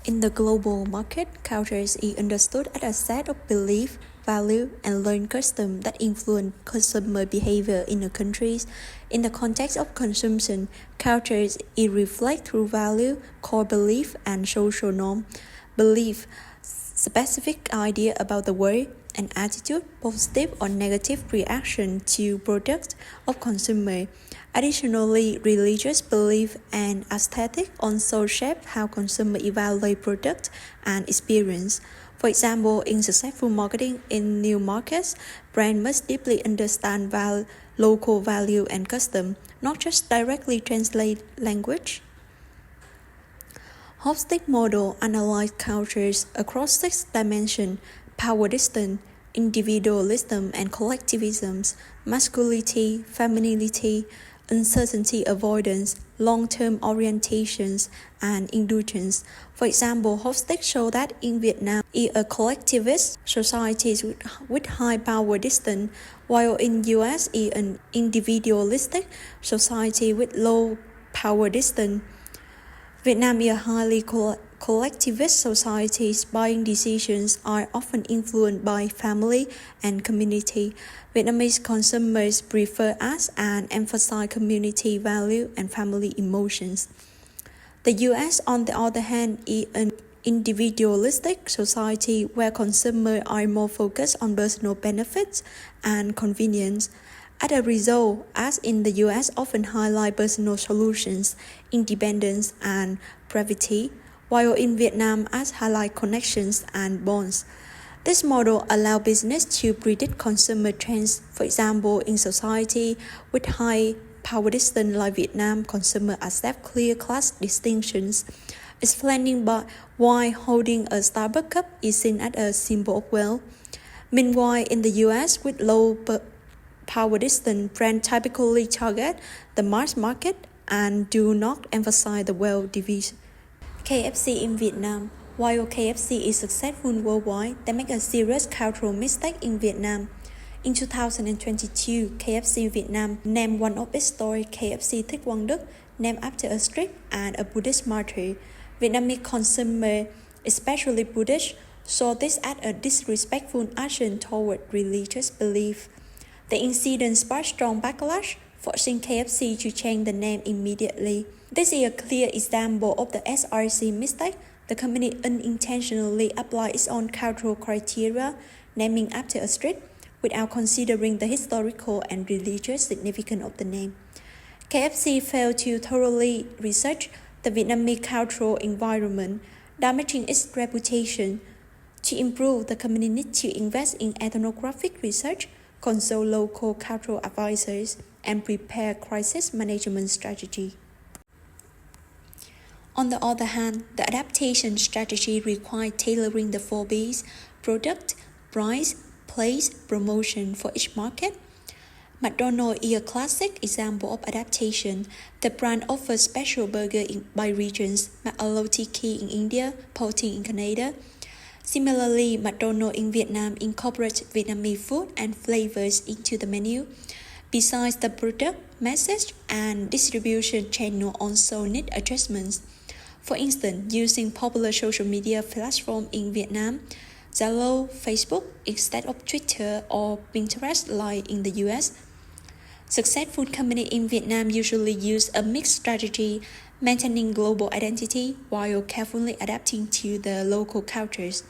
In the global market, culture is understood as a set of belief, value, and learned custom that influence consumer behavior in a country. In the context of consumption, culture is reflected through value, core belief, and social norm. Belief, specific idea about the world, and attitude, positive or negative reaction to products of consumer. Additionally, religious belief and aesthetic also shape how consumers evaluate products and experience. For example, in successful marketing in new markets, brands must deeply understand local value and custom, not just directly translate language. Holistic model analyze cultures across 6 dimensions: power distance, individualism and collectivism, masculinity, femininity, uncertainty avoidance, long-term orientations, and indulgence. For example, Hofstede showed that in Vietnam is a collectivist society with high power distance, while in US is an individualistic society with low power distance. Vietnam is a highly collectivist society. Buying decisions are often influenced by family and community. Vietnamese consumers prefer us and emphasize community value and family emotions. The US, on the other hand, is an individualistic society where consumers are more focused on personal benefits and convenience. As a result, as in the US often highlight personal solutions, independence, and privacy, while in Vietnam as highlight connections and bonds. This model allows business to predict consumer trends. For example, in society with high power distance like Vietnam, consumers accept clear class distinctions, explaining why holding a Starbucks cup is seen as a symbol of wealth. Meanwhile, in the US with low power distance, brands typically target the mass market and do not emphasize the wealth division. KFC in Vietnam. While KFC is successful worldwide, they make a serious cultural mistake in Vietnam. In 2022, KFC Vietnam named one of its stores KFC Thích Quang Đức, named after a street and a Buddhist martyr. Vietnamese consumers, especially Buddhists, saw this as a disrespectful action toward religious belief. The incident sparked strong backlash, forcing KFC to change the name immediately. This is a clear example of the SRC mistake. The company unintentionally applied its own cultural criteria, naming after a street, without considering the historical and religious significance of the name. KFC failed to thoroughly research the Vietnamese cultural environment, damaging its reputation. To improve, the company needs to invest in ethnographic research, consult local cultural advisors, and prepare crisis management strategy. On the other hand, the adaptation strategy requires tailoring the 4 B's: product, price, place, promotion for each market. McDonald's is a classic example of adaptation. The brand offers special burgers by regions, McAlotiki in India, Poutine in Canada. Similarly, McDonald's in Vietnam incorporates Vietnamese food and flavors into the menu. Besides, the product, message, and distribution channel also need adjustments. For instance, using popular social media platforms in Vietnam, Zalo, Facebook, instead of Twitter or Pinterest like in the US. Successful companies in Vietnam usually use a mixed strategy, maintaining global identity while carefully adapting to the local cultures.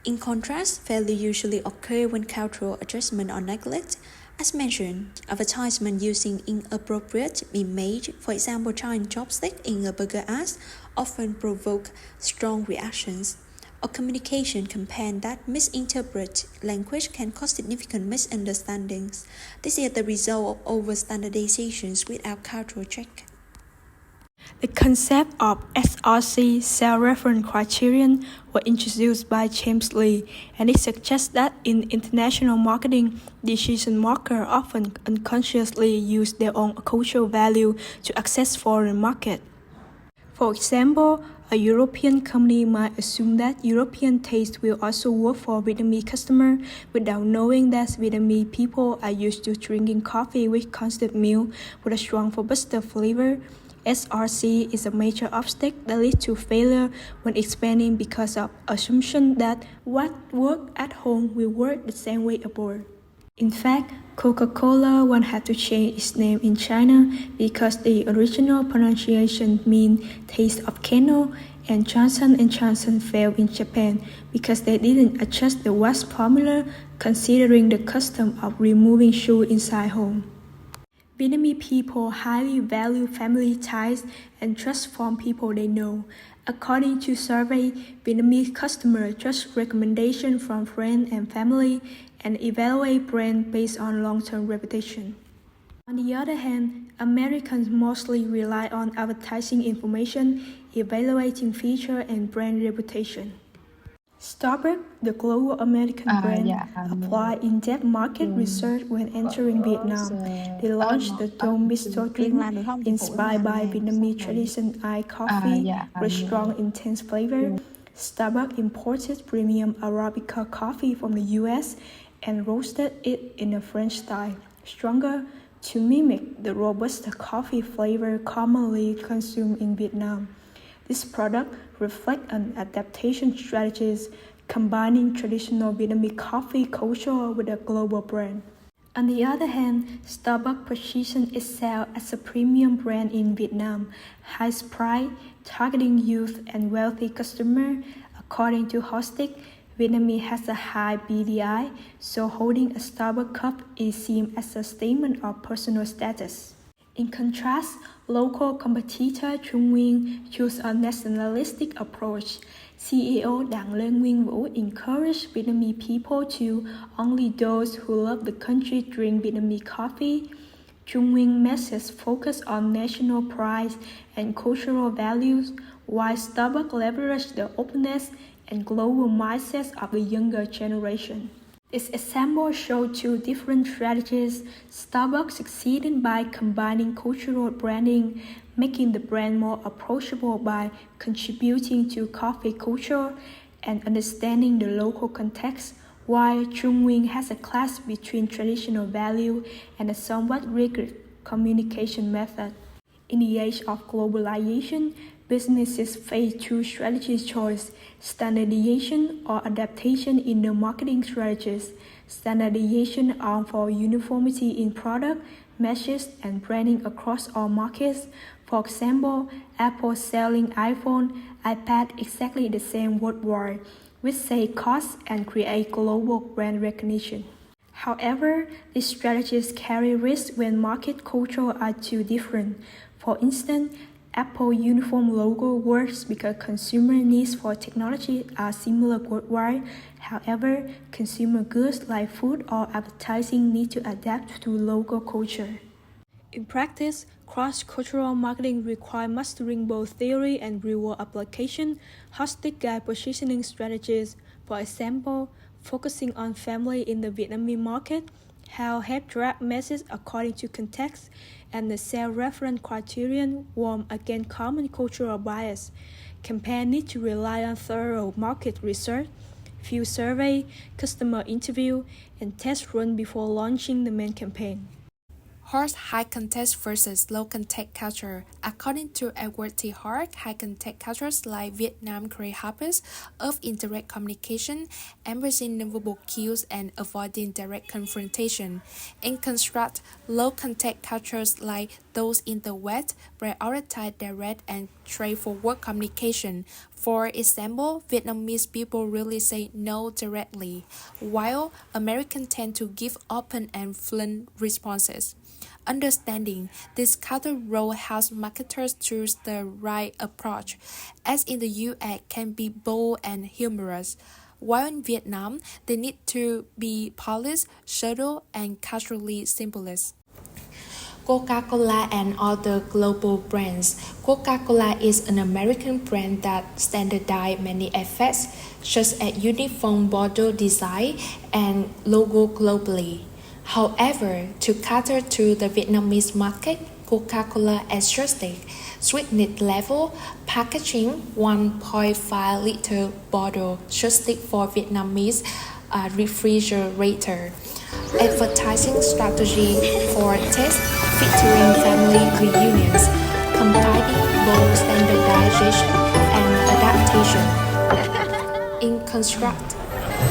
In contrast, failure usually occurs when cultural adjustments are neglected. As mentioned, advertisement using inappropriate image, for example, giant chopstick in a burger ad, often provoke strong reactions. A communication campaign that misinterprets language can cause significant misunderstandings. This is the result of over-standardizations without cultural check. The concept of SRC, self-reference criterion, was introduced by James Lee, and it suggests that in international marketing, decision makers often unconsciously use their own cultural value to access foreign markets. For example, a European company might assume that European taste will also work for Vietnamese customers without knowing that Vietnamese people are used to drinking coffee with constant milk with a strong robusta flavor. SRC is a major obstacle that leads to failure when expanding because of assumption that what works at home will work the same way abroad. In fact, Coca-Cola once had to change its name in China because the original pronunciation means taste of Keno, and Johnson & Johnson failed in Japan because they didn't adjust the wax formula considering the custom of removing shoe inside home. Vietnamese people highly value family ties and trust from people they know. According to survey, Vietnamese customers trust recommendations from friends and family and evaluate brands based on long-term reputation. On the other hand, Americans mostly rely on advertising information, evaluating feature and brand reputation. Starbucks, the global American brand, applied in-depth market research when entering Vietnam. They launched the Don't Bistro drink, inspired by Vietnamese traditional iced coffee with strong, intense flavor. Starbucks imported premium Arabica coffee from the US and roasted it in a French style, stronger, to mimic the Robusta coffee flavor commonly consumed in Vietnam. This product reflects an adaptation strategy combining traditional Vietnamese coffee culture with a global brand. On the other hand, Starbucks positions itself as a premium brand in Vietnam, highest price, targeting youth and wealthy customers. According to Hostik, Vietnamese has a high BDI, so holding a Starbucks cup is seen as a statement of personal status. In contrast, local competitor Trung Nguyên chose a nationalistic approach. CEO Đặng Lê Nguyên Vũ encouraged Vietnamese people to only those who love the country drink Vietnamese coffee. Trung Nguyên message focused on national pride and cultural values, while Starbucks leveraged the openness and global mindsets of the younger generation. This example shows two different strategies. Starbucks succeeded by combining cultural branding, making the brand more approachable by contributing to coffee culture and understanding the local context, while Trung Nguyên has a clash between traditional value and a somewhat rigid communication method. In the age of globalization, businesses face two strategy choices: standardization or adaptation in the marketing strategies. Standardization allows for uniformity in product, message, and branding across all markets. For example, Apple selling iPhone, iPad exactly the same worldwide, which saves costs and create global brand recognition. However, these strategies carry risks when market cultures are too different. For instance, Apple uniform logo works because consumer needs for technology are similar worldwide. However, consumer goods like food or advertising need to adapt to local culture. In practice, cross-cultural marketing requires mastering both theory and real-world application. Hostik guide positioning strategies, for example, focusing on family in the Vietnamese market, how help draft message according to context, and the self-reference criterion warn against common cultural bias. Campaigns need to rely on thorough market research, field survey, customer interview, and test run before launching the main campaign. Hart's high context versus low context culture. According to Edward T. Hart, high context cultures like Vietnam create habits of indirect communication, embracing nonverbal cues and avoiding direct confrontation. In contrast, low context cultures like those in the West prioritize direct and straightforward communication. For example, Vietnamese people really say no directly, while Americans tend to give open and fluent responses. Understanding this cultural role helps marketers choose the right approach, as in the US can be bold and humorous, while in Vietnam they need to be polished, subtle, and culturally symbolist. Coca-Cola and other global brands. Coca-Cola is an American brand that standardizes many aspects, such as uniform bottle design and logo globally. However, to cater to the Vietnamese market, Coca-Cola adjusted sweetness level, packaging 1.5 liter bottle adjusted for Vietnamese refrigerator. Advertising strategy for test featuring family reunions, combining both standardization and adaptation. In construct,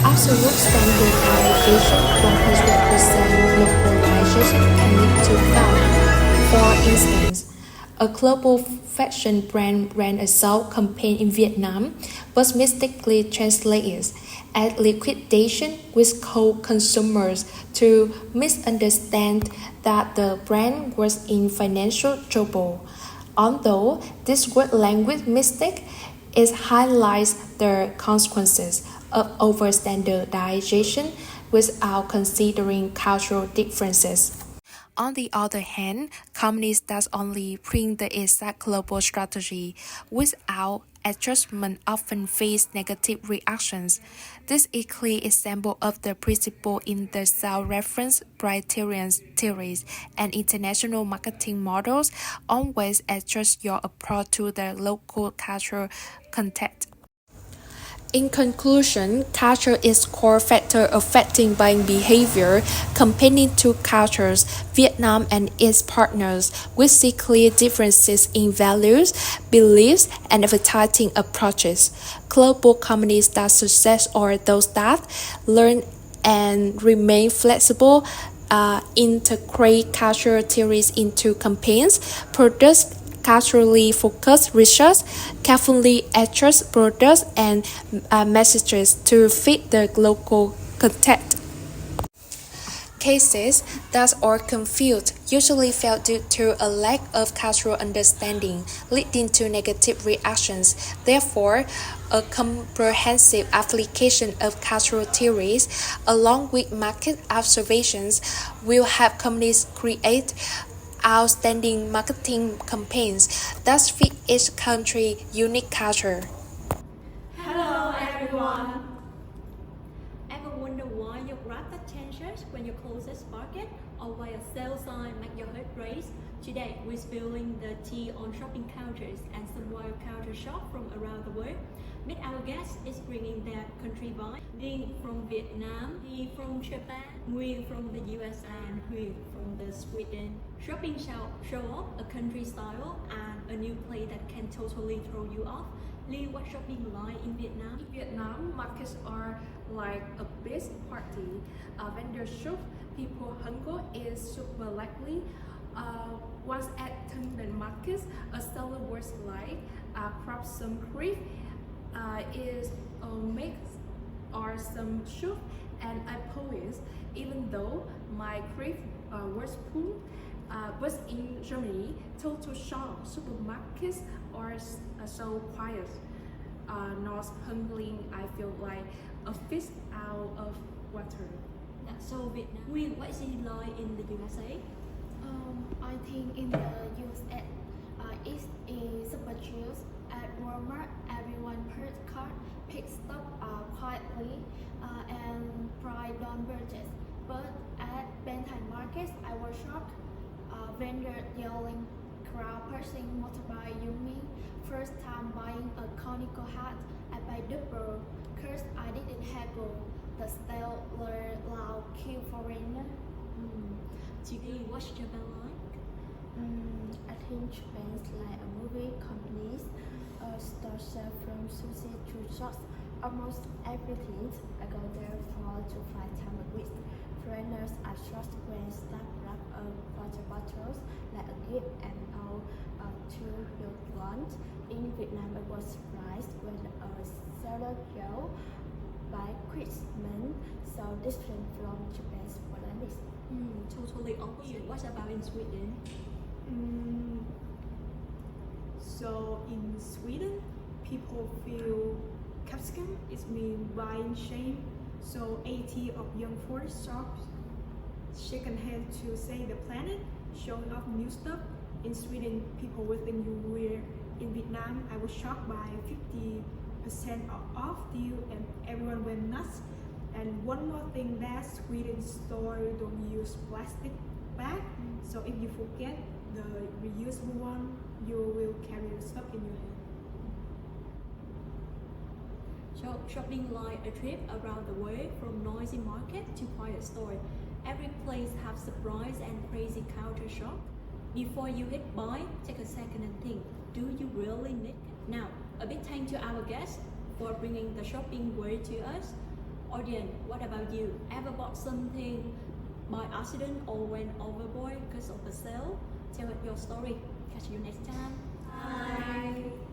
absolute standardization 100% localization can lead to failure. For instance, a global fashion brand ran a salt campaign in Vietnam, but mistakenly translated as liquidation, which caused consumers to misunderstand that the brand was in financial trouble. Although this word language mistake highlights the consequences of overstandardization without considering cultural differences. On the other hand, companies that only print the exact global strategy without adjustment often face negative reactions. This is a clear example of the principle in the self-reference criterion theories and international marketing models. Always adjust your approach to the local cultural context. In conclusion, culture is core factor affecting buying behavior. Comparing two cultures, Vietnam and its partners, we see clear differences in values, beliefs, and advertising approaches. Global companies that success are those that learn and remain flexible, integrate cultural theories into campaigns, produce culturally focused research, carefully adjust products and messages to fit the local context. Cases that are confused usually fail due to a lack of cultural understanding, leading to negative reactions. Therefore, a comprehensive application of cultural theories, along with market observations, will help companies create outstanding marketing campaigns that fit each country's unique culture. Hello everyone! Ever wonder why your graph that changes when your closest market or why a sale sign make your heart race? Today we're spilling the tea on shopping cultures and some wild culture shock from around the world. Meet our guest is bringing their country vibe. Ding from Vietnam, Ding from Japan, Nguyen from the US and Huy from the Sweden. Shopping show off a country style and a new play that can totally throw you off. Lee, what's shopping like in Vietnam? In Vietnam, markets are like a big party. Vendor shop, people hunger is super likely. Once at Tenden markets, a seller was like crop some creep is a mix or some soup and I polish even though my creep was full. But in Germany, total shop supermarkets are so quiet, not humbling. I feel like a fish out of water. That's so Vietnam. Nguyen, what is it like in the USA? I think in the USA, it is super chill. At Walmart, everyone per cart picks up quietly and price don't budget. But at Bentham markets, I was shocked. Vendor yelling, crowd pushing motorbike. You mean first time buying a conical hat? I buy double, cause I didn't haggle. The seller loud kill foreigner. Today, what's Japan like? I think Japan's like a movie companies. Store sell from sushi to shops, almost everything. I go there 4 to 5 times a week. Foreigners are trust when staff wrap water bottles like a gift and all to your want. In Vietnam, I was surprised when a seller girl by Christmas so different from Japan's politeness. Totally opposite. What about in Sweden? So in Sweden, people feel capsicum is mean buying shame. So 80 of young forest shops shaking hand to save the planet, showing off new stuff. In Sweden, people will think you weird. In Vietnam, I was shocked by 50% off deal and everyone went nuts. And one more thing that Sweden store don't use plastic bag. So if you forget the reusable one, you will carry the stuff in your hand. So shopping like a trip around the world from noisy market to quiet store. Every place has surprise and crazy culture shock. Before you hit buy, take a second and think, do you really need it? Now, a big thank to our guests for bringing the shopping word to us. Audience, what about you? Ever bought something by accident or went overboard because of the sale? Tell us your story. Catch you next time. Bye.